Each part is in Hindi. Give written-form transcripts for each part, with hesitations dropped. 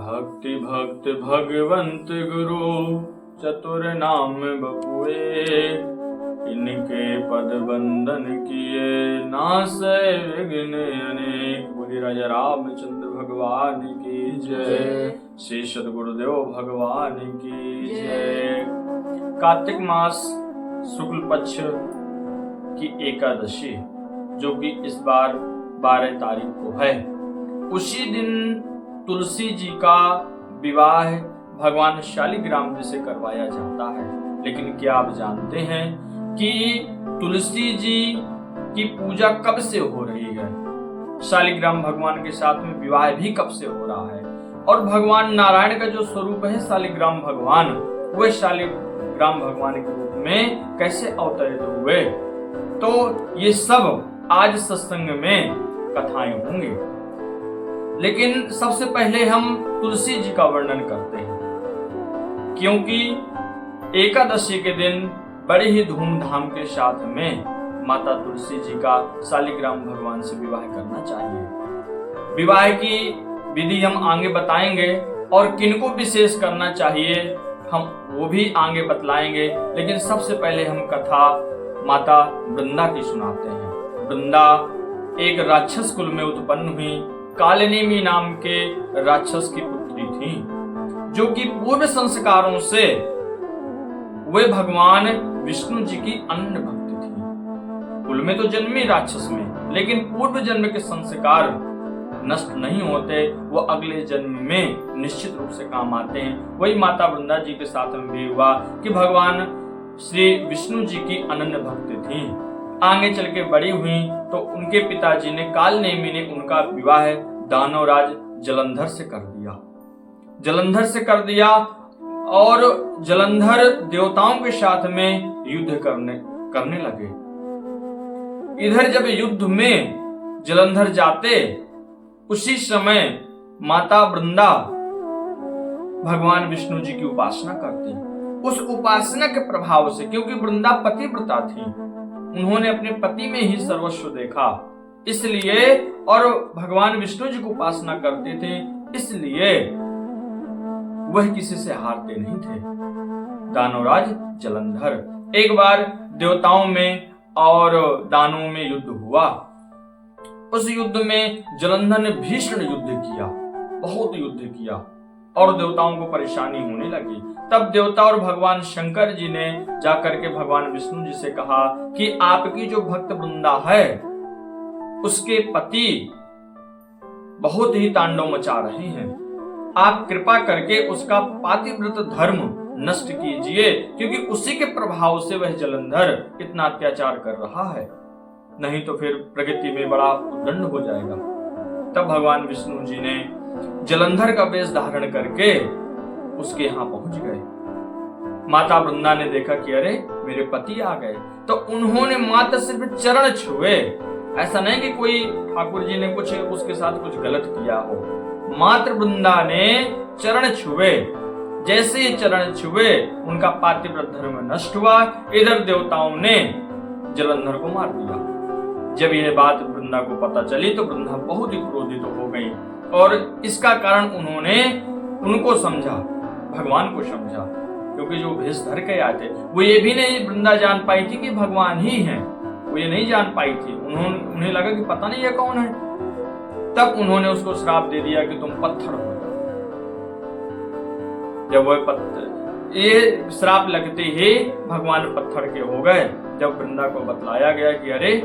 भक्ति भक्त भगवंत गुरु चतुर नाम बपुए, इनके पद बंदन किए नासै विघ्न अनेक। बोली राजा रामचंद्र भगवान की जय, श्री सद्गुरुदेव भगवान की जय। कार्तिक मास शुक्ल पक्ष की एकादशी जो कि इस बार 12 तारीख को है, उसी दिन तुलसी जी का विवाह भगवान शालिग्राम जी से करवाया जाता है। लेकिन क्या आप जानते हैं कि तुलसी जी की पूजा कब से हो रही है? शालिग्राम भगवान के साथ में विवाह भी कब से हो रहा है? और भगवान नारायण का जो स्वरूप है शालिग्राम भगवान, वह शालिग्राम भगवान के रूप में कैसे अवतरित हुए? तो ये सब आज सत्संग में कथाएं होंगी। लेकिन सबसे पहले हम तुलसी जी का वर्णन करते हैं, क्योंकि एकादशी के दिन बड़े ही धूमधाम के साथ में माता तुलसी जी का शालिग्राम भगवान से विवाह करना चाहिए। विवाह की विधि हम आगे बताएंगे और किनको विशेष करना चाहिए हम वो भी आगे बतलाएंगे। लेकिन सबसे पहले हम कथा माता वृंदा की सुनाते हैं। वृंदा एक राक्षस कुल में उत्पन्न हुई, कालनेमी नाम के राक्षस की पुत्री थी, जो कि पूर्व संस्कारों से वे भगवान विष्णु जी की अनन्य भक्त थी। कुल में तो जन्मी राक्षस में, लेकिन पूर्व जन्म के संस्कार नष्ट नहीं होते, वो अगले जन्म में निश्चित रूप से काम आते हैं। वही माता वृंदा जी के साथ में भी हुआ कि भगवान श्री विष्णु जी की अनन्य भक्त थी। आगे चल के बड़ी हुई तो उनके पिताजी ने कालनेमी ने उनका विवाह दानवराज जलंधर से कर दिया। जलंधर से कर दिया और जलंधर देवताओं के साथ में युद्ध करने लगे। इधर जब युद्ध में जलंधर जाते, उसी समय माता वृंदा भगवान विष्णु जी की उपासना करती। उस उपासना के प्रभाव से, क्योंकि वृंदा पतिव्रता थी, उन्होंने अपने पति में ही सर्वस्व देखा, इसलिए और भगवान विष्णु जी को उपासना करते थे, इसलिए वह किसी से हारते नहीं थे। दानवराज जलंधर, एक बार देवताओं में और दानवों में युद्ध हुआ। उस युद्ध में जलंधर ने भीषण युद्ध किया, बहुत युद्ध किया और देवताओं को परेशानी होने लगी। तब देवता और भगवान शंकर जी ने जाकर के भगवान विष्णु जी से कहा कि आपकी जो भक्त वृंदा है, उसके पति बहुत ही तांडव मचा रहे हैं, आप कृपा करके उसका पातिव्रत धर्म नष्ट कीजिए, क्योंकि उसी के प्रभाव से वह जलंधर इतना अत्याचार कर रहा है, नहीं तो फिर प्रकृति में बड़ा उद्दंड हो जाएगा। तब भगवान विष्णु जी ने जलंधर का वेश धारण करके उसके यहाँ पहुंच गए। माता वृंदा ने देखा कि अरे मेरे पति आ गए, तो उन्होंने मात्र सिर्फ चरण छुए। ऐसा नहीं कि कोई ठाकुर जी ने कुछ उसके साथ कुछ गलत किया हो, मात्र वृंदा ने चरण छुए। जैसे ही चरण छुए, उनका पातिव्रत धर्म नष्ट हुआ। इधर देवताओं ने जलंधर को मार दिया। जब यह बात वृंदा को पता चली तो वृंदा बहुत ही क्रोधित हो गई और इसका कारण उन्होंने उनको समझा, भगवान को समझा, क्योंकि जो भेष धर के आए थे वो ये भी नहीं वृंदा जान पाई थी कि भगवान ही हैं, वो ये नहीं जान पाई थी। उन्हें लगा कि पता नहीं ये कौन है। तब उन्होंने उसको श्राप दे दिया कि तुम पत्थर हो। जब वह पत्थर, ये श्राप लगते ही भगवान पत्थर के हो गए। जब वृंदा को बतलाया गया कि अरे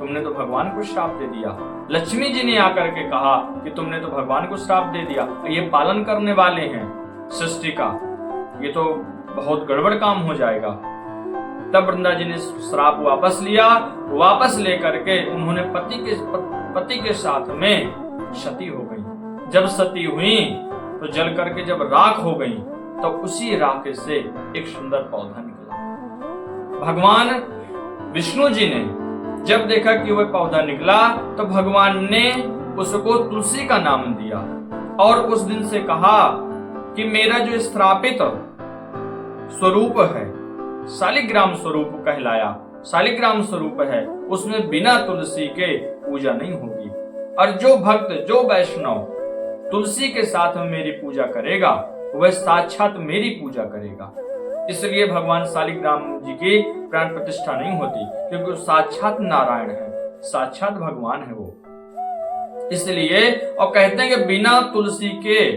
तुमने तो भगवान को श्राप दे दिया, लक्ष्मी जी ने आकर के कहा कि तुमने तो भगवान को श्राप दे दिया, ये पालन करने वाले हैं सृष्टि का, ये तो बहुत गड़बड़ काम हो जाएगा। तब वृंदा जी ने श्राप वापस लिया। वापस लेकर के उन्होंने पति के साथ में सती हो गई। जब सती हुई तो जल करके जब राख हो गई, तो उसी राख से एक सुंदर पौधा निकला। भगवान विष्णु जी ने जब देखा कि वह पौधा निकला, तो भगवान ने उसको तुलसी का नाम दिया और उस दिन से कहा कि मेरा जो श्रापित स्वरूप है, शालिग्राम स्वरूप कहलाया, शालिग्राम स्वरूप है, उसमें बिना तुलसी के पूजा नहीं होगी। और जो भक्त, जो वैष्णव तुलसी के साथ में मेरी पूजा करेगा वह साक्षात मेरी पूजा करेगा। इसलिए भगवान शालिग्राम जी की प्राण प्रतिष्ठा नहीं होती, क्योंकि वो साक्षात नारायण है, साक्षात भगवान है वो। इसलिए और कहते हैं कि बिना तुलसी के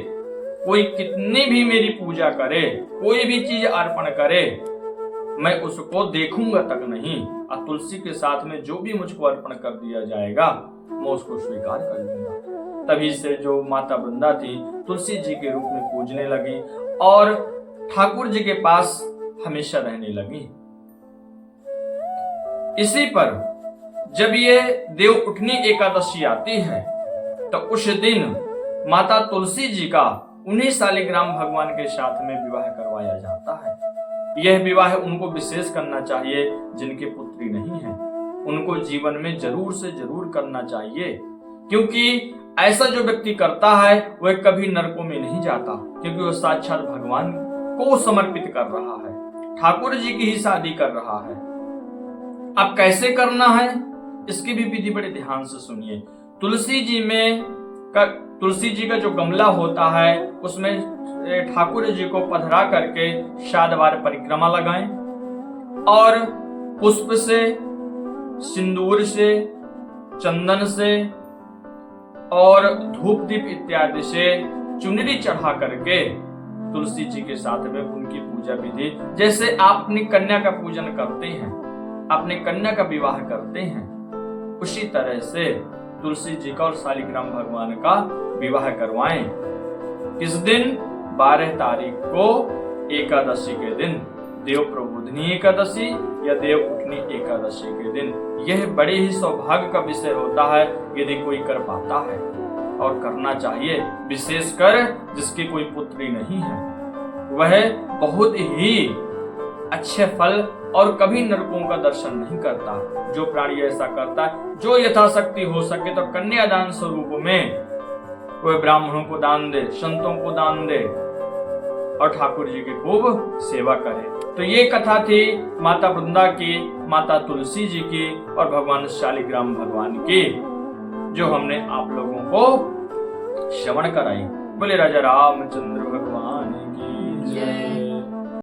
कोई कितनी भी मेरी पूजा करे, कोई भी चीज अर्पण करे, मैं उसको देखूंगा तक नहीं। और तुलसी के साथ में जो भी मुझको अर्पण कर दिया जाएगा मैं उसको स्वीकार कर लूंगा। तभी से जो माता वृंदा थी तुलसी जी के रूप में पूजने लगी और ठाकुर जी के पास हमेशा रहने लगी। इसी पर जब ये देव उठनी एकादशी आती है तो उस दिन माता तुलसी जी का उन्हीं शालिग्राम भगवान के साथ में विवाह करवाया जाता है। यह विवाह उनको विशेष करना चाहिए जिनके पुत्री नहीं है, उनको जीवन में जरूर से जरूर करना चाहिए, क्योंकि ऐसा जो व्यक्ति करता है वह कभी नरकों में नहीं जाता, क्योंकि वह साक्षात भगवान को समर्पित कर रहा है, ठाकुर जी की ही शादी कर रहा है। अब कैसे करना है इसकी भी विधि बड़े ध्यान से सुनिए। तुलसी जी का जो गमला होता है उसमें ठाकुर जी को पधरा करके 7 बार परिक्रमा लगाएं और पुष्प से, सिंदूर से, चंदन से और धूप दीप इत्यादि से चुनरी चढ़ा करके तुलसी जी के साथ में उनकी पूजा विधि, जैसे आप अपनी कन्या का पूजन करते हैं, अपने कन्या का विवाह करते हैं, उसी तरह से तुलसी जी का और शालिग्राम भगवान का विवाह करवाएं। किस दिन? 12 तारीख को एकादशी के दिन, देव प्रबोधनी एकादशी या देव उठनी एकादशी के दिन। यह बड़े ही सौभाग्य का विषय होता है यदि कोई कर पाता है, और करना चाहिए। विशेषकर जिसकी कोई पुत्री नहीं है वह बहुत ही अच्छे फल और कभी नरकों का दर्शन नहीं करता। जो प्राणी ऐसा करता है, जो यथाशक्ति हो सके तो कन्यादान स्वरूप में वह ब्राह्मणों को दान दे, संतों को दान दे और ठाकुर जी की खूब सेवा करे। तो ये कथा थी माता वृंदा की, माता तुलसी जी की और भगवान शालिग्राम भगवान की, जो हमने आप लोगों को श्रवण कराई। बोले राजा रामचंद्र भगवान की जय।